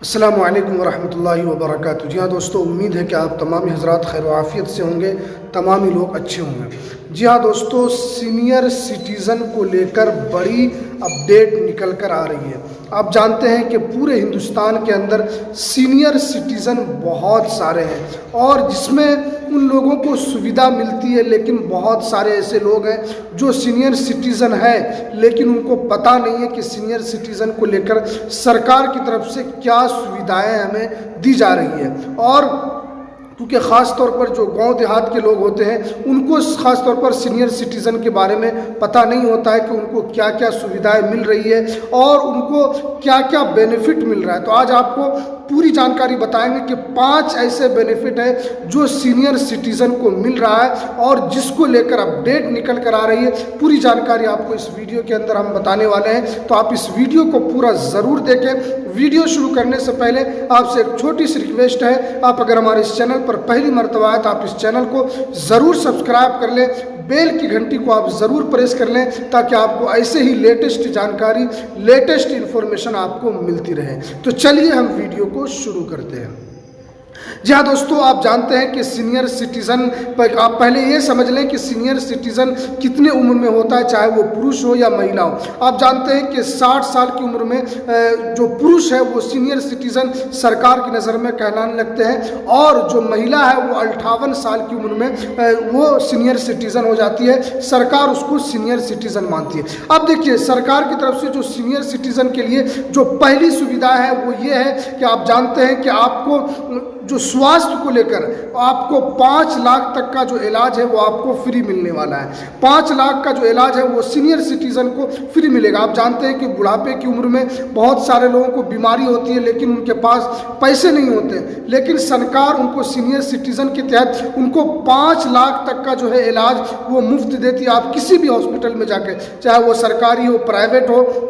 अस्सलामु अलैकुम वरहमतुल्लाहि वबरकातुहू। जी हाँ दोस्तों, उम्मीद है कि आप तमामी हज़रात खैर व आफ़ियत से होंगे, तमामी लोग अच्छे होंगे। जी हाँ दोस्तों, सीनियर सिटीज़न को लेकर बड़ी अपडेट निकल कर आ रही है। आप जानते हैं कि पूरे हिंदुस्तान के अंदर सीनियर सिटीज़न बहुत सारे हैं और जिसमें उन लोगों को सुविधा मिलती है, लेकिन बहुत सारे ऐसे लोग हैं जो सीनियर सिटीज़न है लेकिन उनको पता नहीं है कि सीनियर सिटीज़न को लेकर सरकार की तरफ से क्या सुविधाएं हमें दी जा रही है। और क्योंकि ख़ास तौर पर जो गांव देहात के लोग होते हैं उनको ख़ास तौर पर सीनियर सिटीज़न के बारे में पता नहीं होता है कि उनको क्या क्या सुविधाएं मिल रही है और उनको क्या क्या बेनिफिट मिल रहा है। तो आज आपको पूरी जानकारी बताएंगे कि 5 ऐसे बेनिफिट है जो सीनियर सिटीज़न को मिल रहा है और जिसको लेकर अपडेट निकल कर आ रही है। पूरी जानकारी आपको इस वीडियो के अंदर हम बताने वाले हैं, तो आप इस वीडियो को पूरा ज़रूर देखें। वीडियो शुरू करने से पहले आपसे एक छोटी सी रिक्वेस्ट है, आप अगर हमारे इस चैनल पर पहली मर्तबा है तो आप इस चैनल को ज़रूर सब्सक्राइब कर लें, बेल की घंटी को आप ज़रूर प्रेस कर लें ताकि आपको ऐसे ही लेटेस्ट जानकारी, लेटेस्ट इन्फॉर्मेशन आपको मिलती रहे। तो चलिए हम वीडियो को शुरू करते हैं। जी हाँ दोस्तों, आप जानते हैं कि सीनियर सिटीज़न पर आप पहले ये समझ लें कि सीनियर सिटीज़न कितने उम्र में होता है, चाहे वो पुरुष हो या महिला हो। आप जानते हैं कि 60 साल की उम्र में जो पुरुष है वो सीनियर सिटीज़न सरकार की नज़र में कहलाने लगते हैं और जो महिला है वो 58 साल की उम्र में वो सीनियर सिटीज़न हो जाती है। सरकार उसको सीनियर सिटीज़न मानती है। अब देखिए, सरकार की तरफ से जो सीनियर सिटीज़न के लिए जो पहली सुविधा है वो ये है कि आप जानते हैं कि आपको जो स्वास्थ्य को लेकर आपको 5 लाख तक का जो इलाज है वो आपको फ्री मिलने वाला है। 5 लाख का जो इलाज है वो सीनियर सिटीज़न को फ्री मिलेगा। आप जानते हैं कि बुढ़ापे की उम्र में बहुत सारे लोगों को बीमारी होती है लेकिन उनके पास पैसे नहीं होते, लेकिन सरकार उनको सीनियर सिटीज़न के तहत उनको 5 लाख तक का जो है इलाज वो मुफ्त देती है। आप किसी भी हॉस्पिटल में जाकर, चाहे वो सरकारी हो, प्राइवेट हो,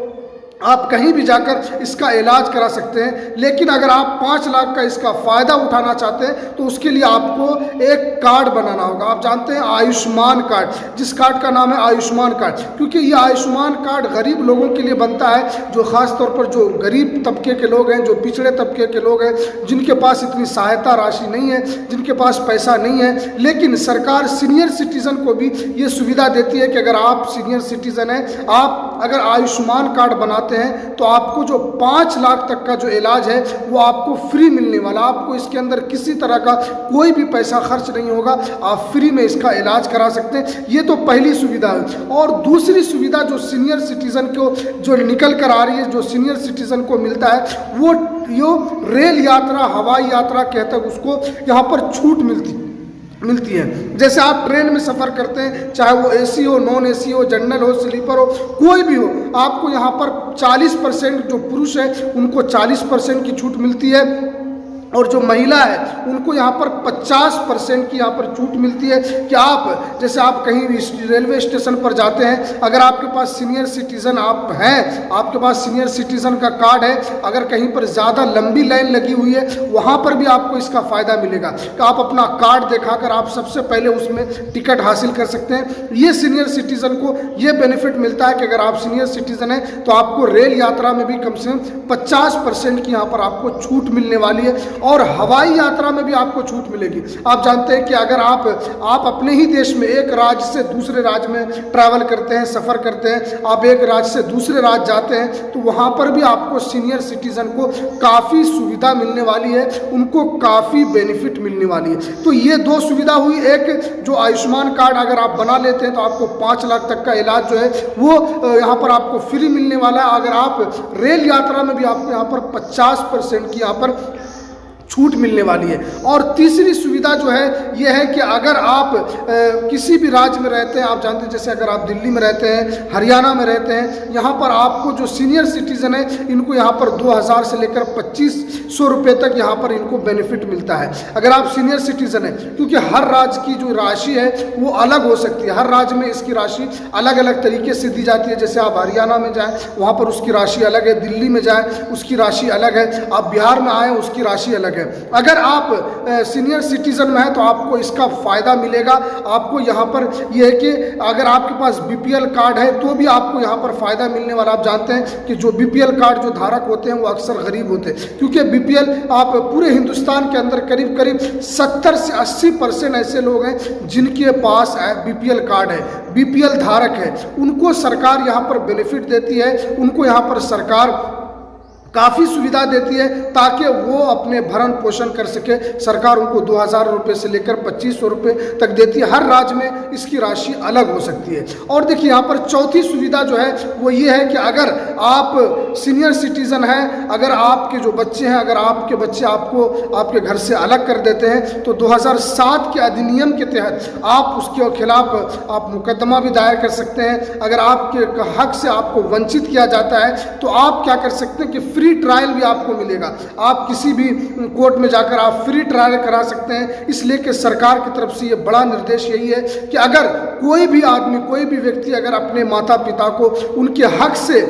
आप कहीं भी जाकर इसका इलाज करा सकते हैं। लेकिन अगर आप 5 लाख का इसका फ़ायदा उठाना चाहते हैं तो उसके लिए आपको एक कार्ड बनाना होगा। आप जानते हैं आयुष्मान कार्ड, जिस कार्ड का नाम है आयुष्मान कार्ड, क्योंकि ये आयुष्मान कार्ड गरीब लोगों के लिए बनता है, जो ख़ास तौर पर जो गरीब तबके के लोग हैं, जो पिछड़े तबके के लोग हैं, जिनके पास इतनी सहायता राशि नहीं है, जिनके पास पैसा नहीं है। लेकिन सरकार सीनियर सिटीज़न को भी ये सुविधा देती है कि अगर आप सीनियर सिटीज़न हैं, आप अगर आयुष्मान कार्ड बनाते हैं तो आपको जो 5 लाख तक का जो इलाज है वो आपको फ्री मिलने वाला। आपको इसके अंदर किसी तरह का कोई भी पैसा खर्च नहीं होगा, आप फ्री में इसका इलाज करा सकते हैं। ये तो पहली सुविधा है। और दूसरी सुविधा जो सीनियर सिटीज़न को जो निकल कर आ रही है, जो सीनियर सिटीज़न को मिलता है, वो यो रेल यात्रा, हवाई यात्रा कहते हैं उसको, यहाँ पर छूट मिलती है। जैसे आप ट्रेन में सफ़र करते हैं, चाहे वो एसी हो, नॉन एसी हो, जनरल हो, स्लीपर हो, कोई भी हो, आपको यहाँ पर 40% जो पुरुष है उनको 40% की छूट मिलती है और जो महिला है उनको यहाँ पर 50% की यहाँ पर छूट मिलती है कि आप जैसे आप कहीं भी रेलवे स्टेशन पर जाते हैं, अगर आपके पास सीनियर सिटीज़न आप हैं, आपके पास सीनियर सिटीज़न का कार्ड है, अगर कहीं पर ज़्यादा लंबी लाइन लगी हुई है वहाँ पर भी आपको इसका फ़ायदा मिलेगा कि आप अपना कार्ड दिखाकर आप सबसे पहले उसमें टिकट हासिल कर सकते हैं। ये सीनियर सिटीज़न को ये बेनिफिट मिलता है कि अगर आप सीनियर सिटीज़न हैं तो आपको रेल यात्रा में भी कम से कम 50% की यहाँ पर आपको छूट मिलने वाली है और हवाई यात्रा में भी आपको छूट मिलेगी। आप जानते हैं कि अगर आप अपने ही देश में एक राज्य से दूसरे राज्य में ट्रैवल करते हैं, सफ़र करते हैं, आप एक राज्य से दूसरे राज्य जाते हैं तो वहाँ पर भी आपको सीनियर सिटीज़न को काफ़ी सुविधा मिलने वाली है, उनको काफ़ी बेनिफिट मिलने वाली है। तो ये 2 सुविधा हुई। एक जो आयुष्मान कार्ड अगर आप बना लेते हैं तो आपको 5 लाख तक का इलाज जो है वो यहाँ पर आपको फ्री मिलने वाला है। अगर आप रेल यात्रा में भी आपको यहाँ पर 50% की यहाँ पर छूट मिलने वाली है। और तीसरी सुविधा जो है ये है कि अगर आप किसी भी राज्य में रहते हैं, आप जानते हैं जैसे अगर आप दिल्ली में रहते हैं, हरियाणा में रहते हैं, यहाँ पर आपको जो सीनियर सिटीज़न है इनको यहाँ पर 2000 से लेकर 2500 रुपये तक यहाँ पर इनको बेनिफिट मिलता है अगर आप सीनियर सिटीज़न हैं। क्योंकि हर राज्य की जो राशि है वो अलग हो सकती है, हर राज्य में इसकी राशि अलग अलग तरीके से दी जाती है। जैसे आप हरियाणा में जाएँ वहाँ पर उसकी राशि अलग है, दिल्ली में जाएँ उसकी राशि अलग है, आप बिहार में आएँ उसकी राशि अलग है। है। अगर आप सीनियर सिटीजन में हैं तो आपको इसका फ़ायदा मिलेगा। आपको यहाँ पर यह है कि अगर आपके पास बीपीएल कार्ड है तो भी आपको यहाँ पर फ़ायदा मिलने वाला। आप जानते हैं कि जो बीपीएल कार्ड जो धारक होते हैं वो अक्सर गरीब होते हैं, क्योंकि बीपीएल आप पूरे हिंदुस्तान के अंदर करीब करीब 70 से 80% ऐसे लोग हैं जिनके पास बीपीएल कार्ड है, बीपीएल धारक है। उनको सरकार यहाँ पर बेनिफिट देती है, उनको यहाँ पर सरकार काफ़ी सुविधा देती है ताकि वो अपने भरण पोषण कर सके। सरकार उनको 2000 रुपये से लेकर 2500 रुपये तक देती है। हर राज्य में इसकी राशि अलग हो सकती है। और देखिए यहाँ पर चौथी सुविधा जो है वो ये है कि अगर आप सीनियर सिटीज़न हैं, अगर आपके जो बच्चे हैं, अगर आपके बच्चे आपको आपके घर से अलग कर देते हैं तो 2007 के अधिनियम के तहत आप उसके खिलाफ आप मुकदमा भी दायर कर सकते हैं। अगर आपके हक से आपको वंचित किया जाता है तो आप क्या कर सकते हैं कि फ्री ट्रायल भी आपको मिलेगा। आप किसी भी कोर्ट में जाकर आप फ्री ट्रायल करा सकते हैं। इसलिए कि सरकार की तरफ से ये बड़ा निर्देश यही है कि अगर कोई भी आदमी, कोई भी व्यक्ति अगर अपने माता पिता को उनके हक से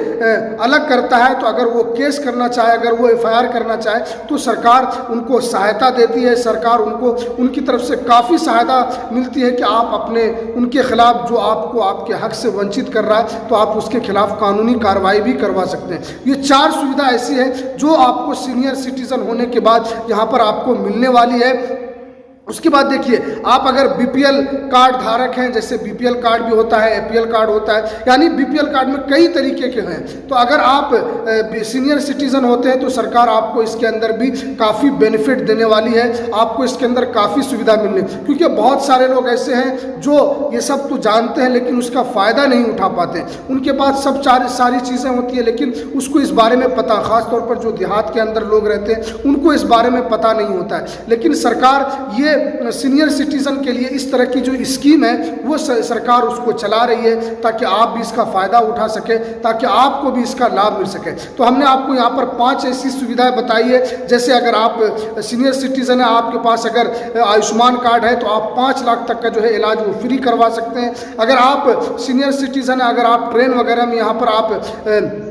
अलग करता है तो अगर वो केस करना चाहे, अगर वो एफआईआर करना चाहे तो सरकार उनको सहायता देती है। सरकार उनको उनकी तरफ से काफ़ी सहायता मिलती है कि आप अपने उनके खिलाफ जो आपको आपके हक से वंचित कर रहा है तो आप उसके खिलाफ कानूनी कार्रवाई भी करवा सकते हैं। ये 4 सुविधा ऐसी है जो आपको सीनियर सिटीजन होने के बाद यहाँ पर आपको मिलने वाली है। उसके बाद देखिए, आप अगर बीपीएल कार्ड धारक हैं, जैसे बीपीएल कार्ड भी होता है, एपीएल कार्ड होता है, यानी बीपीएल कार्ड में कई तरीके के हैं। तो अगर आप सीनियर सिटीजन होते हैं तो सरकार आपको इसके अंदर भी काफ़ी बेनिफिट देने वाली है, आपको इसके अंदर काफ़ी सुविधा मिलने, क्योंकि बहुत सारे लोग ऐसे हैं जो ये सब तो जानते हैं लेकिन उसका फ़ायदा नहीं उठा पाते। उनके पास सब सारी चीज़ें होती है लेकिन उसको इस बारे में पता, ख़ासतौर पर जो देहात के अंदर लोग रहते हैं उनको इस बारे में पता नहीं होता है। लेकिन सरकार ये सीनियर सिटीजन के लिए इस तरह की जो स्कीम है वो सरकार उसको चला रही है ताकि आप भी इसका फ़ायदा उठा सके, ताकि आपको भी इसका लाभ मिल सके। तो हमने आपको यहाँ पर 5 ऐसी सुविधाएं बताई है। जैसे अगर आप सीनियर सिटीजन है, आपके पास अगर आयुष्मान कार्ड है तो आप 5 लाख तक का जो है इलाज वो फ्री करवा सकते हैं। अगर आप सीनियर सिटीजन है, अगर आप ट्रेन वगैरह में यहाँ पर आप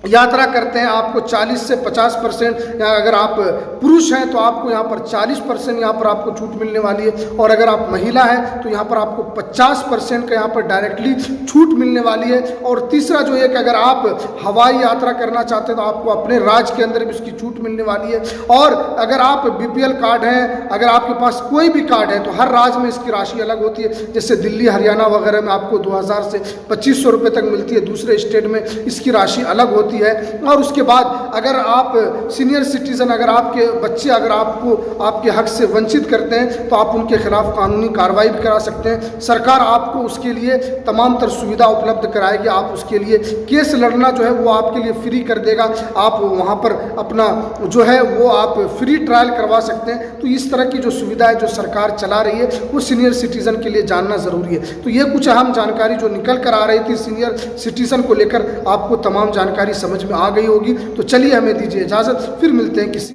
यात्रा करते हैं, आपको 40 से 50%, या अगर आप पुरुष हैं तो आपको यहाँ पर 40% यहाँ पर आपको छूट मिलने वाली है। और अगर आप महिला हैं तो यहाँ पर आपको 50% का यहाँ पर डायरेक्टली छूट मिलने वाली है। और तीसरा जो है कि अगर आप हवाई यात्रा करना चाहते हैं तो आपको अपने राज्य के अंदर भी उसकी छूट मिलने वाली है। और अगर आप बीपीएल कार्ड हैं, अगर आपके पास कोई भी कार्ड है तो हर राज्य में इसकी राशि अलग होती है। जैसे दिल्ली, हरियाणा वगैरह में आपको 2000 से 2500 रुपये तक मिलती है, दूसरे स्टेट में इसकी राशि अलग होती है। और उसके बाद अगर आप सीनियर सिटीजन, अगर आपके बच्चे अगर आपको आपके हक से वंचित करते हैं तो आप उनके खिलाफ कानूनी कार्रवाई भी करा सकते हैं। सरकार आपको उसके लिए तमाम तर सुविधा उपलब्ध कराएगी। आप उसके लिए केस लड़ना जो है वो आपके लिए फ्री कर देगा। आप वहाँ पर अपना जो है वो आप फ्री ट्रायल करवा सकते हैं। तो इस तरह की जो सुविधा है जो सरकार चला रही है वो सीनियर सिटीजन के लिए जानना ज़रूरी है। तो ये कुछ अहम जानकारी जो निकल कर आ रही थी सीनियर सिटीजन को लेकर, आपको तमाम जानकारी समझ में आ गई होगी। तो चलिए हमें दीजिए इजाज़त, फिर मिलते हैं किसी